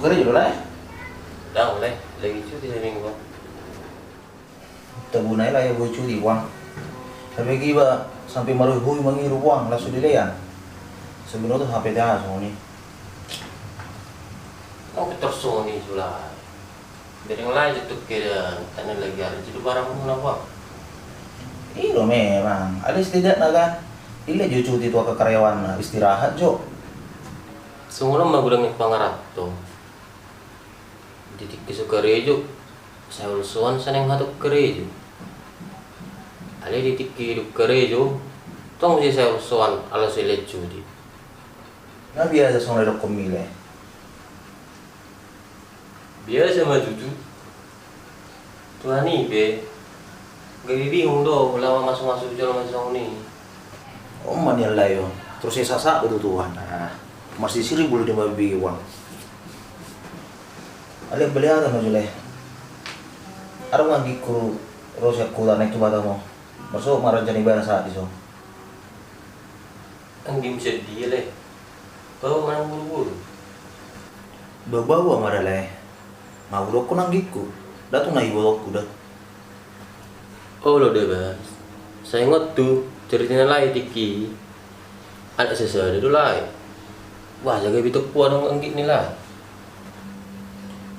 kerja dulu lah. Dah boleh, lagi cuti seminggu. Tabunai lah ya gue cuti uang. Tapi kiba sampai maruhui mengiru uang langsung dileyan. Sebenarnya tuh HP dah semua ni. Kau ketersoni sulah. Dari yang lain itu kira, tanya lagi ada jadi barang mana bang? Iya memang. Ada setidaknya kan. Ile jo cuti tua ke karyawan istirahat jo. Semua mah gudang pangarap tu. Titik kesukarejo. Saya urusan seneng hatuk kerejo. Ale titik hidup kerejo. Tong je saya urusan ala sele cuti. Nah biasa soalnya dok komile. Biasa mah cucu. Tuhan ni be. Gak bingung doh lama masuk jalan masuk ni. Oh mana lah yo. Terus saya sasak betul Tuhan. Nah, masih siri boleh dia babi uang. Ale beli ada maju leh. Ada orang giku rosya kuda naik tu batamu. Masuk marah jadi barang saat itu. Anggi bisa dia leh. Kau mana buru-buru? Bawa marah leh. Mau rokok nang giku. Datung na ibu kuda. Oh lo deh bas. Saya ingat tuh ceritanya lain tiki. Ada sesuatu dulu lain. Wah jaga bituk puan orang anggi ni lah.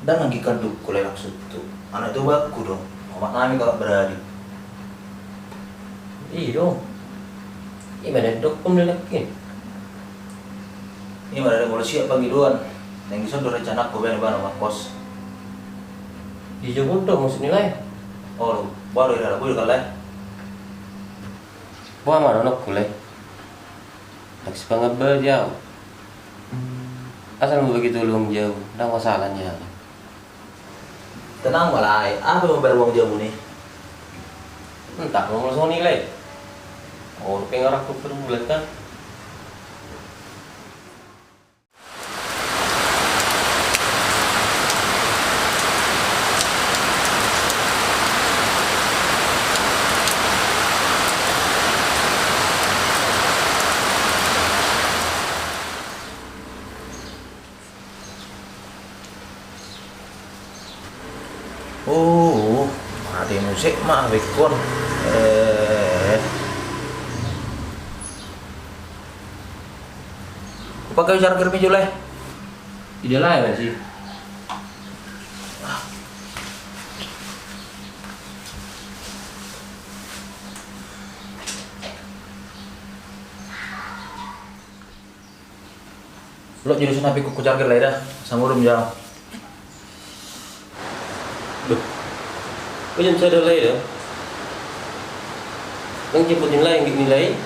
Dan nang gikan tuh kulai maksud tuh. Anak itu baku dong. Omak kami kalau beradik. Iya dong. Ini mana dok pemilikin. Ini mana ada kalau siap pagi doan. Yang bisa udah rencana aku bener bener kos. Di Jogja dong maksudnya lain. Oh, baru ada aku juga lah. Wah mana nak kulai. Lagi sepengabel jauh. Asal mau begitu luang jauh, dah masalahnya. Tenang malah, apa mau bayar uang jamu nih? Entah mau langsung nilai. Oh, pengen aku per bulan kan? Oh, mati musik mah bekon. Pakai cara kerja jule. Tidak lain sih. Lo jurusan apa kuku cara kerja dah, sangurum jauh. Duh, kau jangan sadar lain dah. Yang jemputin lain nilai.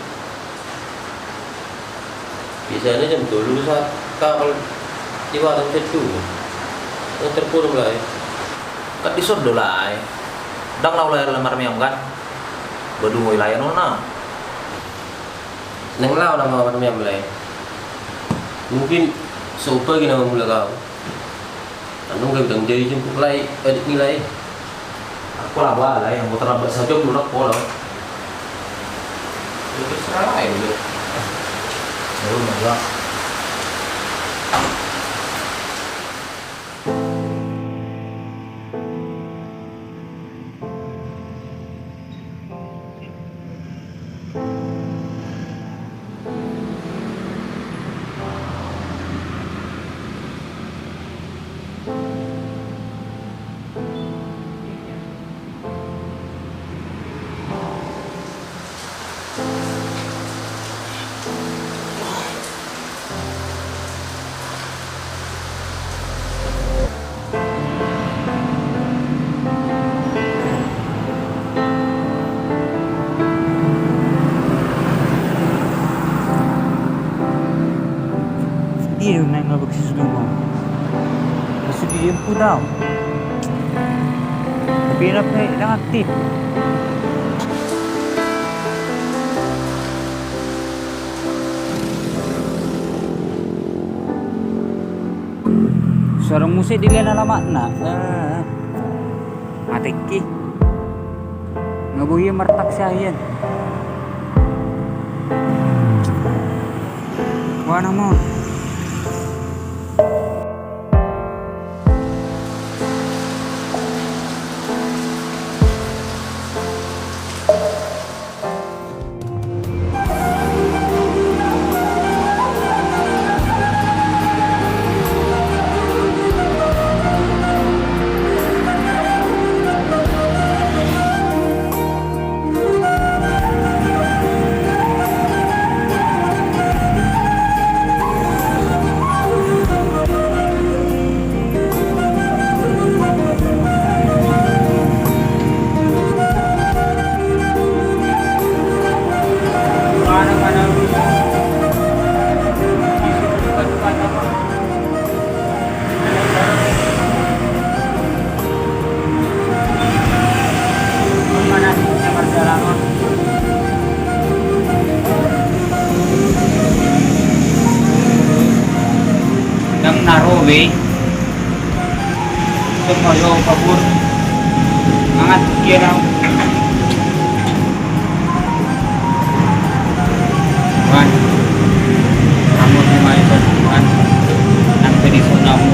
Biasanya jam 12 saat kalau di warung itu yang terpuruk lah. Kan disod dolai. Dak lau layar lemar miam kan. Badung wilayah nona. Neng lau nama orang yang mulai. Mungkin sopa gini nama mula kau. Anu kau bilang jadi jemput lay, adik nilai. Aku lah lah yang mau terlambat saja belum nak pola. Itu serah lain dulu. Belum lah. Dia nak ngabak mo. Kasi diyan po daw. Tapi lang aktif. Seorang musik dili na makna. Matiki. Ngabuhi martak siya yan. Wala mo. we. Semua yo kabur. Angat kira. Wan. Kamu di mana kan? Nanti di sana mu.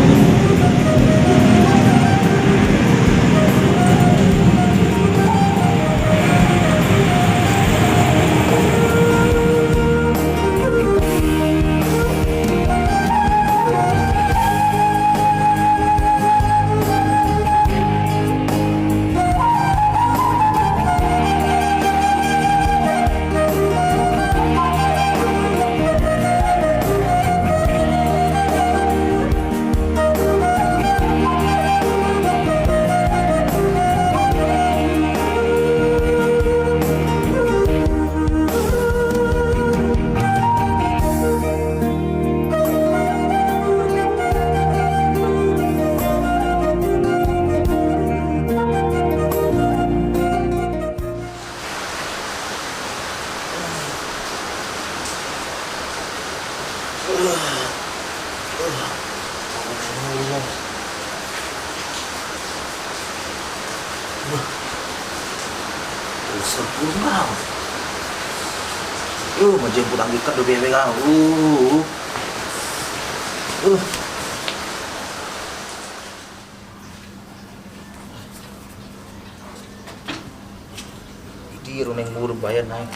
Sempurna. Menjemput anggikat do bebek kau. Di runeng mur bayar naik.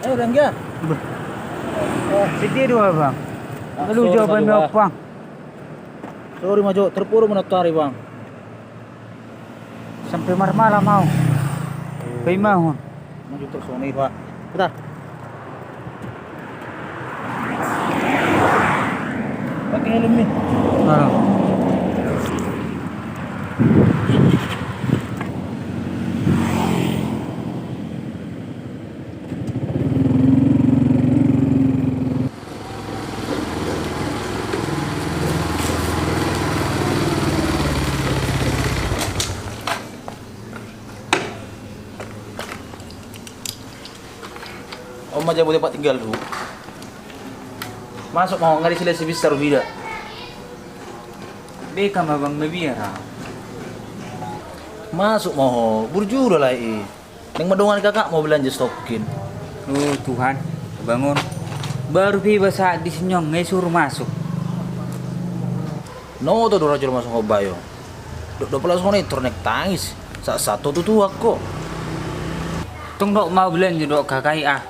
Ayo Rangga. Sedih dua bang. Lalu jawaban apa? Sorry Majo, terpuru menatari bang. Sampai malam mau. Kay mau. Maju terus nih pak. Kita. Pakai helm nih. Om aja boleh pak tinggal dulu. Masuk mau ngari sila si besar bida. Beka mabang nabiara. Masuk mau burjuru lah Neng madongan kakak mau belanja stokin. Oh Tuhan, bangun. Baru tiba saat disenyong, ngai suruh masuk. No to do rajul masuk ngobayo. Do pelas ngone turnek tangis. Satu tuh aku. Tung dok mau belanja dok kakai ah.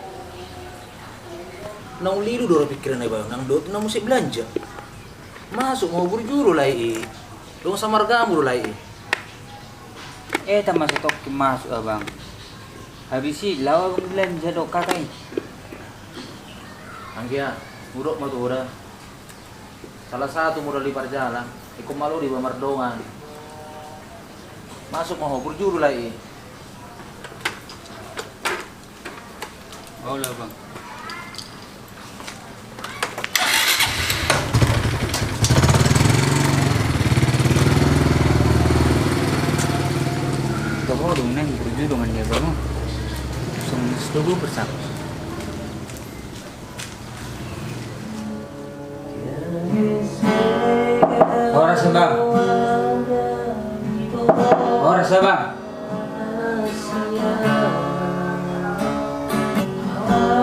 Nang liru do pikiran ay bayo nang do na musik belanja. Masuk mau burjuru lah Dong samar kamu lah Tak masuk tok masuk abang. Habis sih lawa bang belanja dok kakai. Angkia, buruk mau tuh udah. Salah satu modal di perjalanan, ikut malu di Bamardongan. Masuk mau burjuru lah Oh lah bang. Kau dong neng berju dengan dia bang. Setuju bersama. Ora sebang. Ora sebang.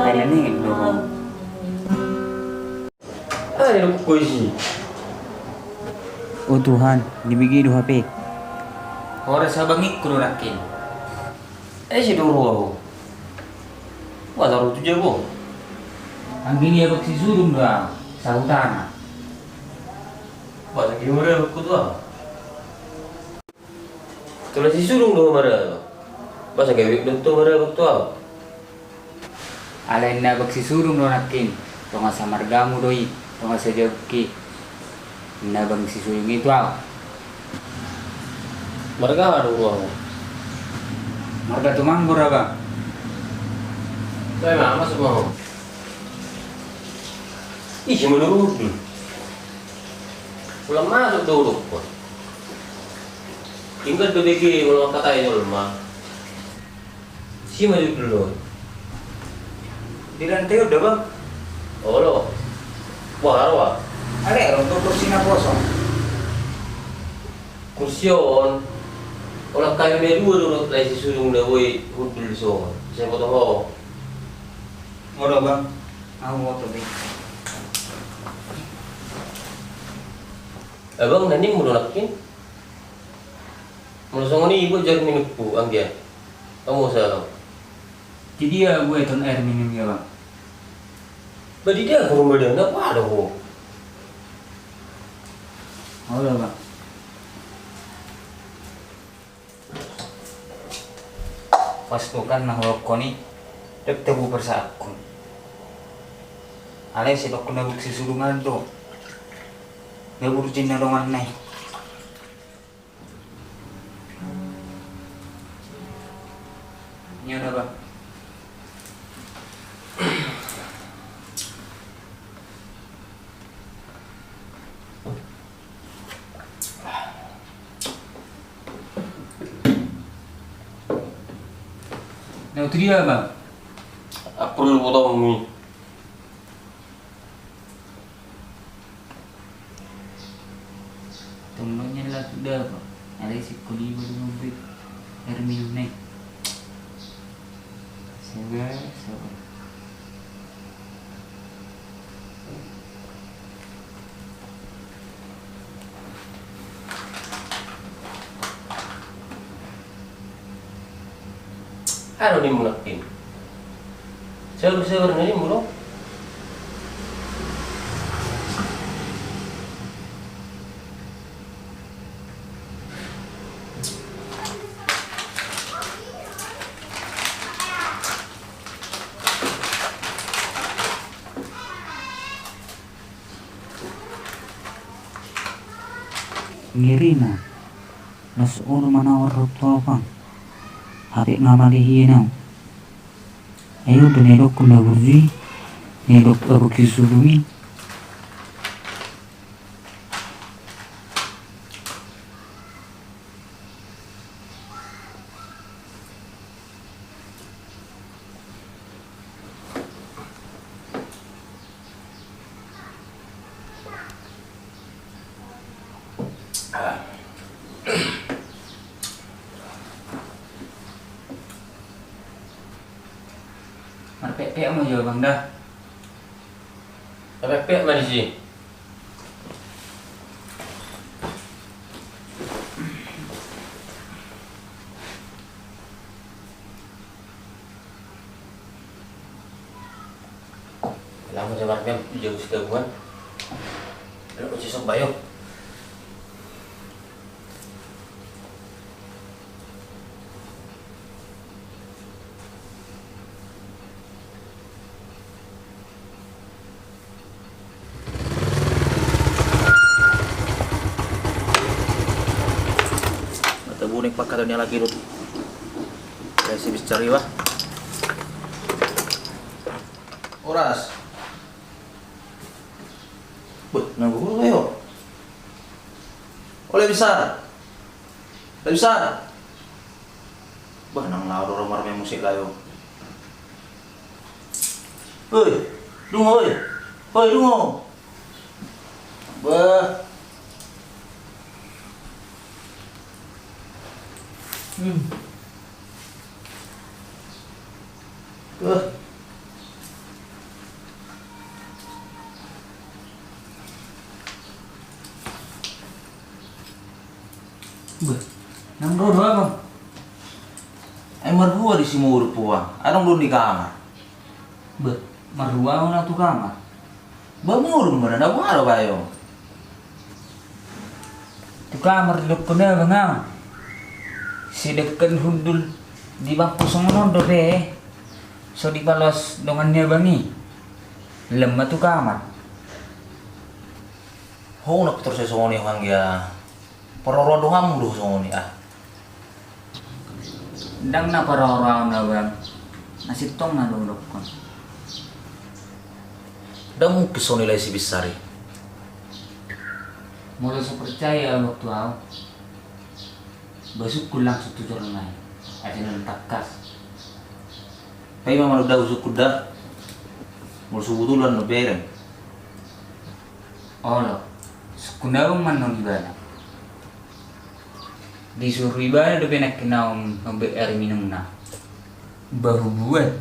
Ada nih dong. Ada lu kuisi. Oh Tuhan, dibagi dua HP. Ora sabang ikut rakin. Si dulu aku. Wah taruh tu jago. Angin ya bak si surung dah. Sa utana. Wah lagi murah aku tu ah. Tulah si sulung do mara. Basa gawe do to mara waktu apa? Alain na bagsisurong no nakin. Tunga sa margamu doi. Tunga sa jogki. Na bagsisurong itu ako. Mereka ada uang. Marga tumanggur apa? Saya mah masuk mau. Ih, menurut. Pulang masuk dulu kok. Tinggal tuh begi kalau kata itu mah. Si maju dulu. Di lantai udah bang. Oh lo. Wah, wah. Ada untuk kursinya kosong. Kursion. Orang kaya dia dua dulu lagi si sulung dah boy hudul so. Saya potong ho. Udah bang. Aku mau tuh. Abang nanti mau nolakin. Mau songo ni ibu jar minum pu anggia. Kamu usah. Jadi ya gue ton air minum ya bang. Badi dia ke rumah dia apa ada ho. Oh lah bang. Pas tuh kan nah lokoni dek tebu persakun. Alay si dokun na buksi sulungan to. Naburutin na longan na. Niya na ba? Nah, itu dia bang. Aku perlu potong mi. Tumlonya lah sudah bang. Ada si kuliah baru ngobrol. Air minum nih. Sabar. Ano ni munakin? Saya ni mulo. Ngiri na. Nas ur manawar rupto bang. Habis ngamalihin na. Ayo benedok kunda burji. Nedok abu kisulumi. Marpek-pek mau jawab bang dah. Pek mana sih? Lama jalan jauh sedaguan. Lalu sisok bayok. Bunik pakatnya lagi dulu. Saya sih bisa cari wah. Oras. Buat nanggu dulu ayo. Oleh bisa. Bisa. Bah nang lauro romar me musik layo. Hei, dungo hei. Hei dungo. Bah. Nang dodo apa? Merhua di simur puang. Adong belum di kamar. Marua na tu kamar. Bamurun mana na buharo bayo. Tu kamar di lok kena bangam. si deken hundul di bangku songono do be. So di palos dongannya bangi. Lemah tu kamar. Ho nak terus songoni hang ya. Pororo doang lu songoni ah. Dang na para orang na bang. Nasi tong na dong dokon. Damu kisoni lai si bisari. Mulai so percaya waktu aku. Besok kulang satu orang lain. Ada yang takas. Pai mama udah usuk kuda. Mul subutulan no bereng. Oh lo. Sekundaung man nong ibana. Disuruh ibana do benak kinaum air minum na. Baru buat.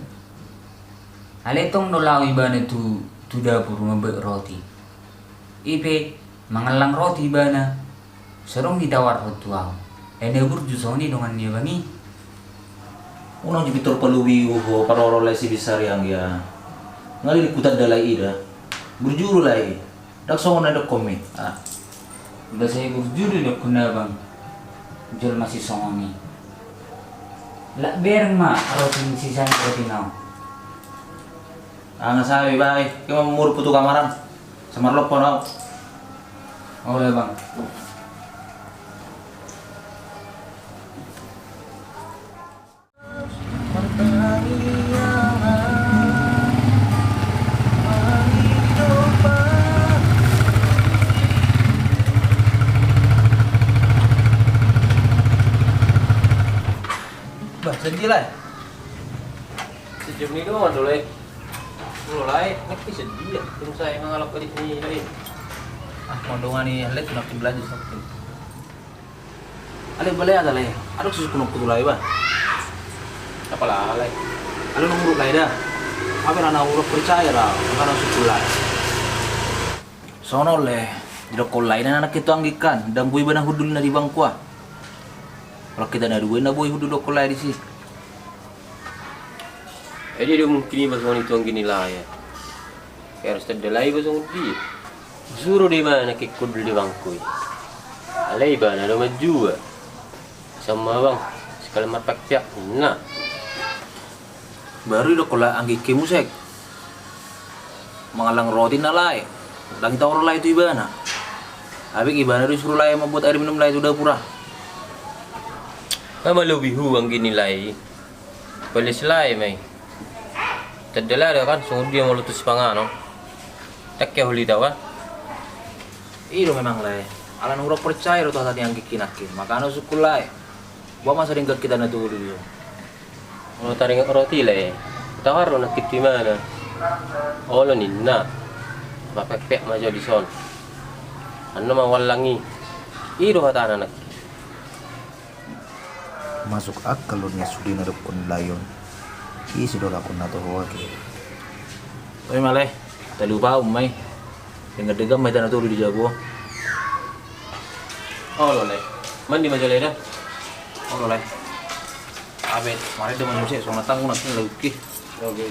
Aletong do lau ibana tu dapur ngabek roti. Ipe mangalang roti ibana. Serong ditawar hotu aku. Ene burjusoni dengan dia bangi. Unang jibitor paluwi uho paroro lai si bisari ang ya. Ngali likutan dalai ida. Berjuru lai. Dak songon ada komi. Ah. Bahasa ibu juru dok kena bang. Jual masih songoni. Lak bereng mak roti sisanya roti nau. Ah ngasabi bay. Kaya mamur putu kamaran. Samarlok po nau. Oleh bang. Bah, sedih lah. Sejam ni doang tu lai. Mulai ngerti sedih ya. Tunggu saya mengalap kali ni lai. Ah, mondongan ni halet nak belajar sakit. Ale balai ada lai. Aduk susu kuno putu lai ba. Apalah lai. Ale nomor lai dah. Apa anak urut percaya dah. Karena susu lai. Sono le. Dilo kolai na anak itu anggikan dan bui benang hudul na di bangku ah. Kalau kita nak dua, nak bui hudul kolai di sini. Jadi dia mungkin pasal itu angin nilai ya. Kayak harus terdelai pasal dia. Suruh di mana kikut di bangku. Alai bana ada maju. Sama bang. Sekali marpak piak. Nah. Baru dah kolai anggi musik. Mengalang roti nalai. Lang kita orang lain itu ibana. Habis ibana disuruh lain membuat air minum lain itu udah pura. Kamu lebih huang gini lai. Polis lai mai. Terdelah dia kan, sungguh dia mau lutus pangano. Tak kaya huli tahu kan? Iyo memang lai. Alan urok percaya roto tadi yang kikinakin. Makanya suku lai. Buat masa ringkat kita na dulu yo. Kalau taring roti lai. Tawar nak kita mana? Oh lo nina. Bapak pek maju di son. Anu mawalangi. Iyo kata anak. Masuk akal lo nya sudi na dukun layon. Sudah lakon na to wagi. Tapi malah, tak lupa umay. Dengar dengar may tanah tuloy di Jago. Oh lo lai. Mandi maju lai dah. Oh lai. Abet, mari dia manusia soalnya tanggung nanti lagi. Oke.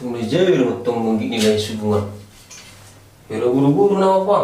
Tunggu jauh tunggu gini lai subuhan. Pero buru-buru nama apa?